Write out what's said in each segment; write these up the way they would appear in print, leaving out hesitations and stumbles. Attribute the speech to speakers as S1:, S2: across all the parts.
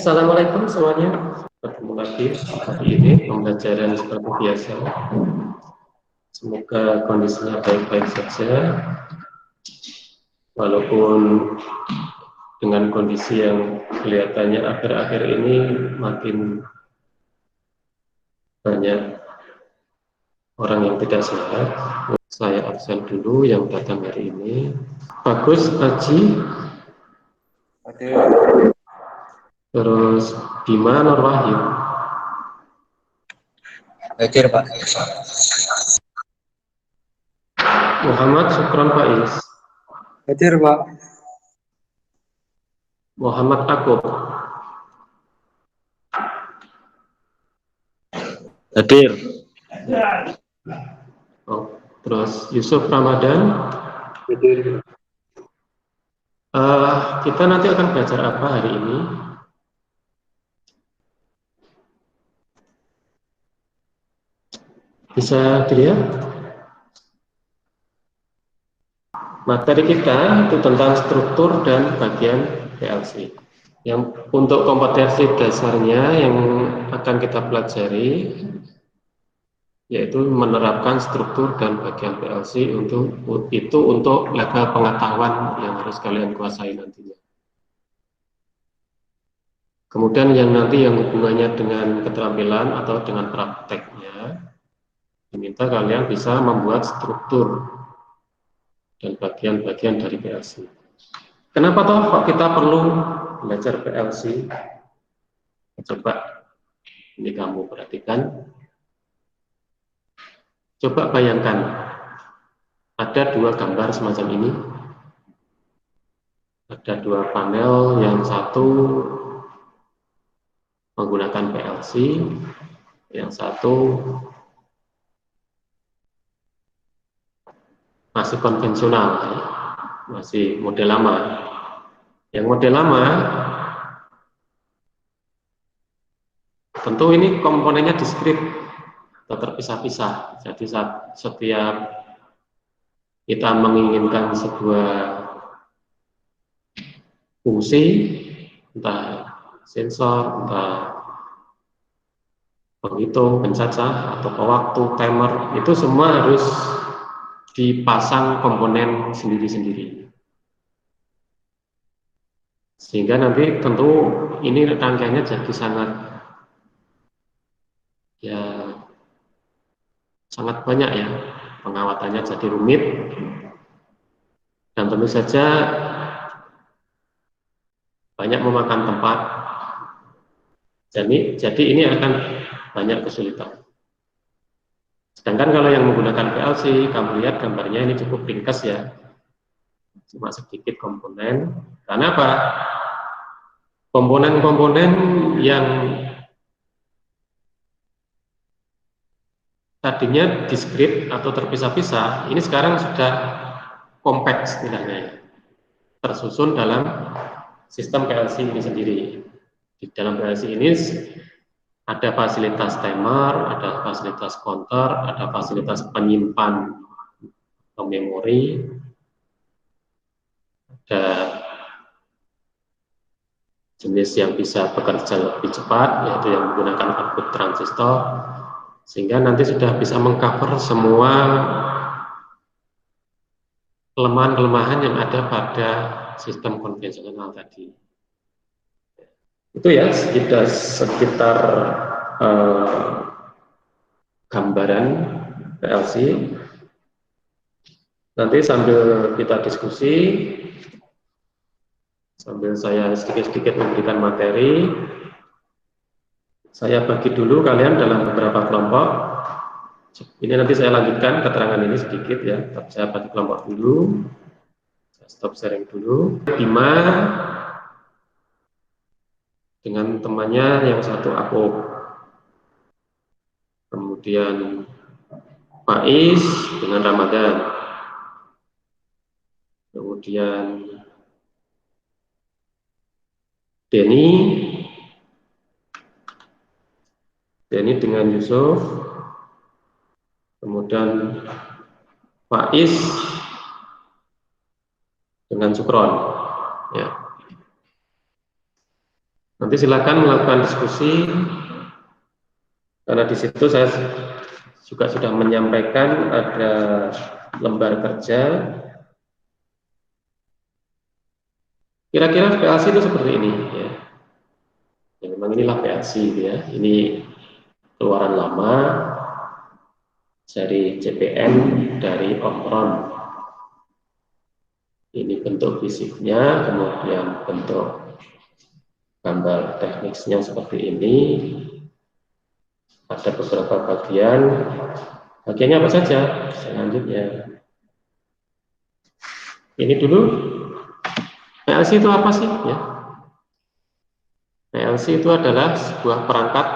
S1: Assalamualaikum semuanya. Bertemu lagi hari ini pembelajaran seperti biasa. Semoga kondisinya baik-baik saja, walaupun dengan kondisi yang kelihatannya akhir-akhir ini makin banyak orang yang tidak sehat. Saya absen dulu yang datang hari ini. Bagus, Aji. Terus Bima Nurwahyu.
S2: Hadir, Pak.
S1: Muhammad Sukron Faiz.
S2: Hadir, Pak.
S1: Muhammad Akub.
S2: Hadir.
S1: Oh, terus Yusuf Ramadan.
S2: Hadir.
S1: Kita nanti akan belajar apa hari ini? Bisa dilihat? Materi kita itu tentang struktur dan bagian PLC. Yang untuk kompetensi dasarnya yang akan kita pelajari yaitu menerapkan struktur dan bagian PLC untuk level pengetahuan yang harus kalian kuasai nantinya. Kemudian yang nanti yang hubungannya dengan keterampilan atau dengan prakteknya, diminta kalian bisa membuat struktur dan bagian-bagian dari PLC. Kenapa toh kok kita perlu belajar PLC? Coba ini kamu perhatikan. Coba bayangkan, ada dua gambar semacam ini. Ada dua panel, yang satu menggunakan PLC, yang satu masih konvensional, masih model lama. Yang model lama, tentu ini komponennya diskrit atau terpisah-pisah. Jadi setiap kita menginginkan sebuah fungsi, entah sensor, entah penghitung, pencacah, atau pewaktu, timer, itu semua harus dipasang komponen sendiri-sendiri. Sehingga nanti tentu ini rangkaiannya jadi sangat banyak ya, pengawatannya jadi rumit, dan tentu saja banyak memakan tempat. Jadi ini akan banyak kesulitan. Sedangkan kalau yang menggunakan PLC, kamu lihat gambarnya ini cukup ringkas ya, cuma sedikit komponen. Karena apa? Komponen-komponen yang tadinya diskrit atau terpisah-pisah, ini sekarang sudah kompleks istilahnya, tersusun dalam sistem PLC ini sendiri. Di dalam PLC ini ada fasilitas timer, ada fasilitas counter, ada fasilitas penyimpan atau memori, ada jenis yang bisa bekerja lebih cepat, yaitu yang menggunakan output transistor, sehingga nanti sudah bisa mengcover semua kelemahan-kelemahan yang ada pada sistem konvensional tadi. Itu ya sekitar gambaran PLC. Nanti sambil kita diskusi, sambil saya sedikit-sedikit memberikan materi, saya bagi dulu kalian dalam beberapa kelompok. Ini nanti saya lanjutkan keterangan ini sedikit ya, tapi saya bagi kelompok dulu. Saya stop sharing dulu. Bima dengan temannya yang satu Akub, kemudian Faiz dengan Ramadan, kemudian Denny dengan Yusuf, kemudian Faiz dengan Sukron ya. Nanti silakan melakukan diskusi, karena di situ saya juga sudah menyampaikan ada lembar kerja. Kira-kira PLC itu seperti ini ya. Ya, memang inilah PLC ya. Ini keluaran lama dari CPM dari Omron. Ini bentuk fisiknya, kemudian bentuk gambar teknisnya seperti ini. Ada beberapa bagian. Bagiannya apa saja? Selanjutnya. Ini dulu. PLC itu apa sih? Ya. PLC itu adalah sebuah perangkat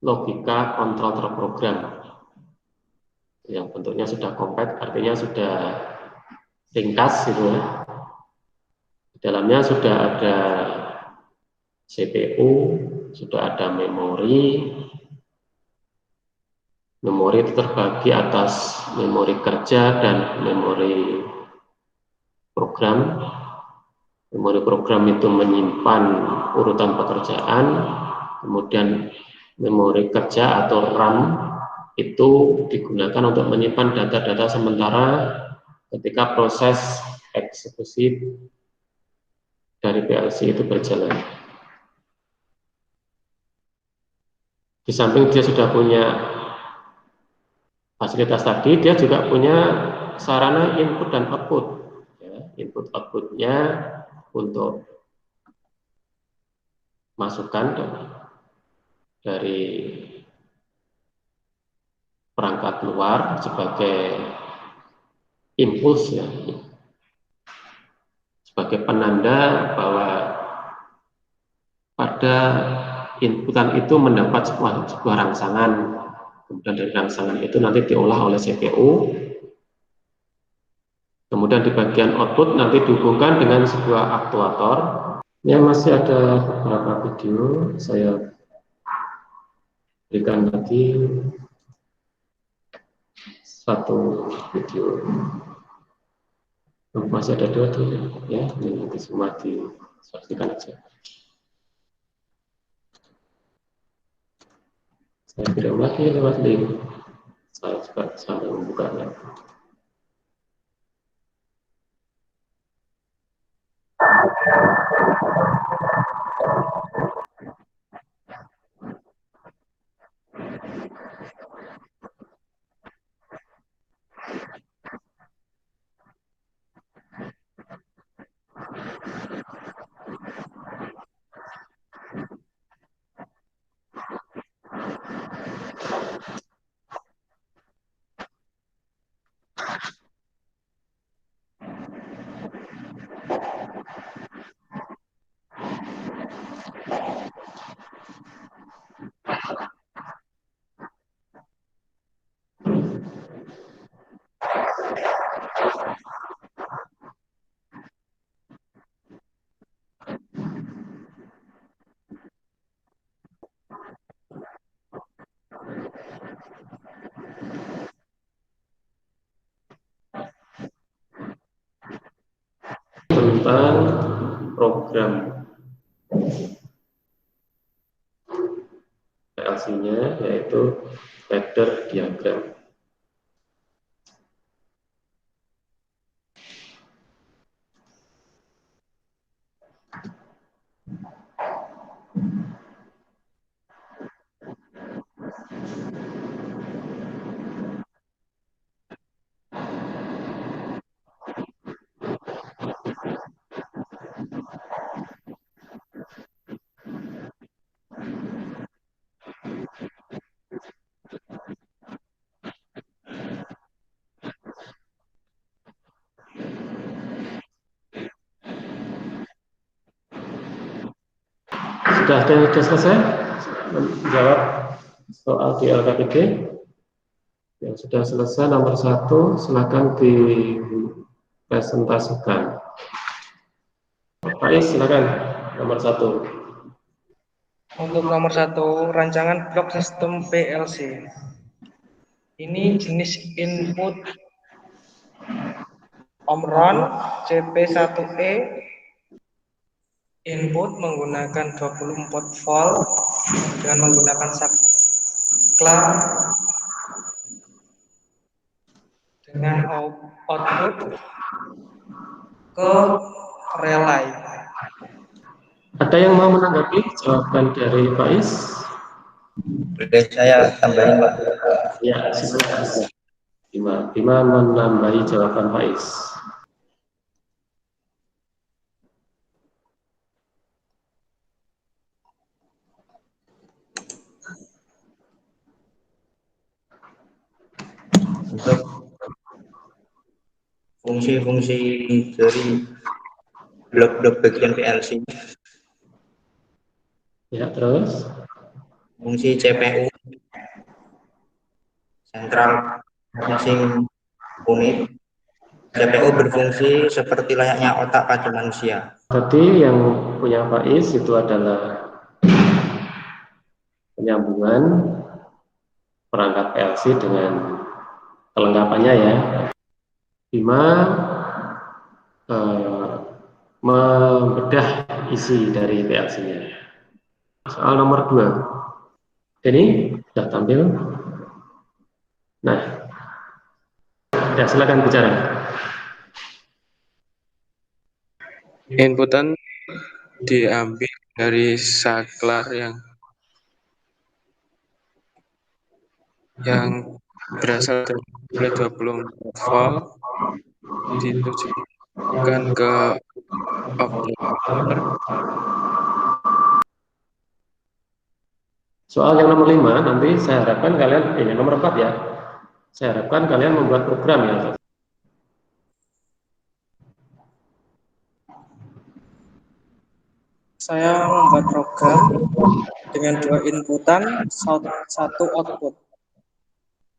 S1: logika kontrol terprogram yang bentuknya sudah compact, artinya sudah ringkas gitu ya. Di dalamnya sudah ada CPU, sudah ada memori. Memori itu terbagi atas memori kerja dan memori program. Memori program itu menyimpan urutan pekerjaan, kemudian memori kerja atau RAM itu digunakan untuk menyimpan data-data sementara ketika proses eksekusi dari PLC itu berjalan. Di samping dia sudah punya fasilitas tadi, dia juga punya sarana input dan output. Ya, input outputnya untuk masukan dari perangkat luar sebagai impuls ya, sebagai penanda bahwa pada inputan itu mendapat sebuah rangsangan, kemudian dari rangsangan itu nanti diolah oleh CPU, kemudian di bagian output nanti dihubungkan dengan sebuah aktuator. Ya, masih ada beberapa video, saya berikan lagi satu video. Masih ada dua tuh ya, ini nanti semua disaksikan aja. Saya kirim lagi lewat link. Saya juga sambil membukanya. Tentang program PLC-nya, yaitu ladder diagram. Sudah ada yang sudah selesai menjawab soal di LKPD? Yang sudah selesai nomor 1, silakan dipresentasikan. Pak Is, silakan nomor 1.
S3: Untuk nomor 1, rancangan blok sistem PLC. Ini jenis input Omron CP1E. input menggunakan 24 volt dengan menggunakan saklar dengan output ke relay.
S1: Ada yang mau menanggapi jawaban dari Faiz?
S2: Boleh saya tambahin, Pak?
S1: Ya, silakan. Bima menambahi jawaban Faiz.
S2: Untuk fungsi-fungsi dari blok-blok bagian PLC,
S1: Ya, terus?
S2: fungsi CPU, Central Processing Unit. CPU berfungsi seperti layaknya otak pada manusia.
S1: Tadi yang punya Faiz itu adalah penyambungan perangkat PLC dengan kelengkapannya ya. Bima membedah isi dari PLC-nya. Soal nomor 2. Ini sudah tampil. Nah, ya silakan bicara.
S4: Inputan diambil dari saklar yang berasal dari 24 volt ditujukan ke operator.
S1: Soal yang nomor 5 nanti saya harapkan kalian, ini nomor 4 ya. Saya harapkan kalian membuat program ya.
S3: Saya membuat program dengan 2 inputan, 1 output.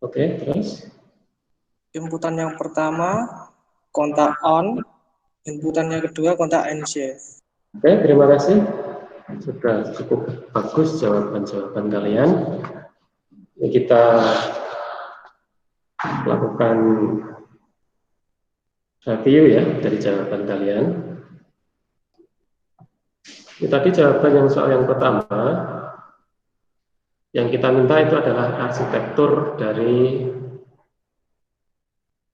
S1: Oke, terus?
S3: Inputan yang pertama kontak on, inputan yang kedua kontak NC.
S1: Oke, terima kasih. Sudah cukup bagus jawaban-jawaban kalian. Ini kita lakukan review ya dari jawaban kalian. Ini tadi jawaban yang soal yang pertama. Yang kita minta itu adalah arsitektur dari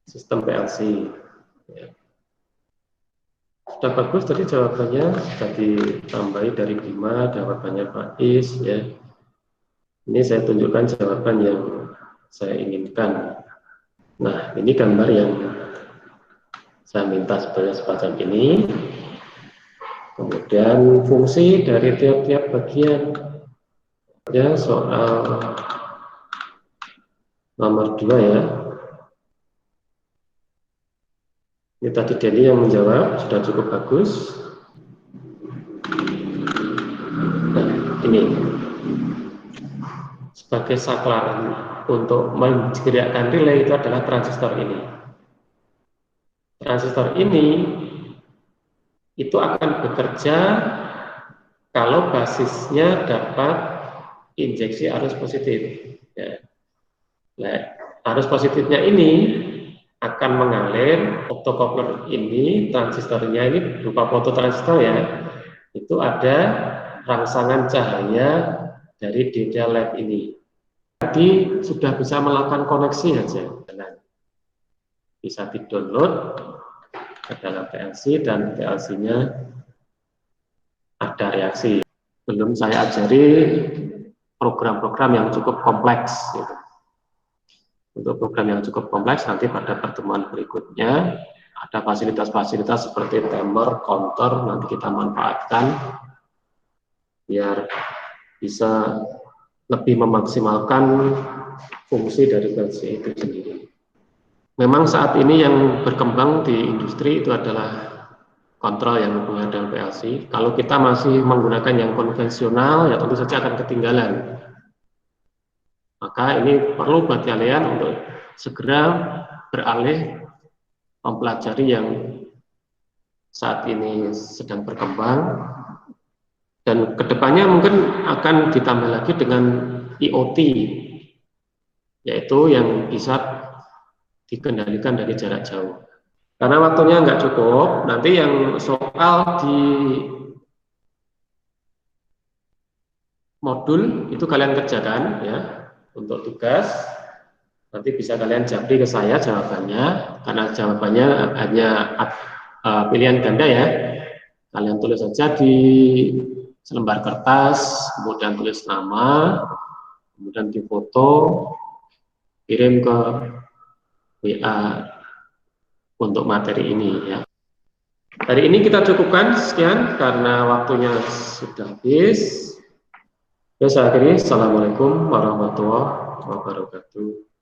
S1: sistem PLC. Ya. Sudah bagus tadi jawabannya, sudah ditambahi dari Bima, jawabannya Faiz ya. Ini saya tunjukkan jawaban yang saya inginkan. Nah, ini gambar yang saya minta sebenarnya semacam ini. Kemudian fungsi dari tiap-tiap bagian. Ya, soal nomor 2 ya. Ini tadi Denny yang menjawab, sudah cukup bagus. Nah, ini sebagai saklar untuk menggerakkan relay itu adalah transistor ini. Transistor ini itu akan bekerja kalau basisnya dapat injeksi arus positif. Ya. Nah, arus positifnya ini akan mengalir optocoupler ini, transistornya ini berupa fototransistor ya, itu ada rangsangan cahaya dari data LED ini. Jadi sudah bisa melakukan koneksi aja, bisa di-download ke dalam PLC dan PLC-nya ada reaksi. Belum saya ajari program-program yang cukup kompleks. Gitu. Untuk program yang cukup kompleks nanti pada pertemuan berikutnya ada fasilitas-fasilitas seperti timer, counter nanti kita manfaatkan biar bisa lebih memaksimalkan fungsi dari PLC itu sendiri. Memang saat ini yang berkembang di industri itu adalah kontrol yang hubungan dengan PLC. Kalau kita masih menggunakan yang konvensional ya tentu saja akan ketinggalan. Maka ini perlu buat kalian untuk segera beralih mempelajari yang saat ini sedang berkembang dan kedepannya mungkin akan ditambah lagi dengan IoT, yaitu yang bisa dikendalikan dari jarak jauh. Karena waktunya nggak cukup, nanti yang soal di modul itu kalian kerjakan ya untuk tugas. Nanti bisa kalian japri ke saya jawabannya, karena jawabannya hanya pilihan ganda ya. Kalian tulis saja di selembar kertas, kemudian tulis nama, kemudian difoto, kirim ke WA untuk materi ini ya. Hari ini kita cukupkan sekian karena waktunya sudah habis. Saya akhiri. Assalamualaikum warahmatullahi wabarakatuh.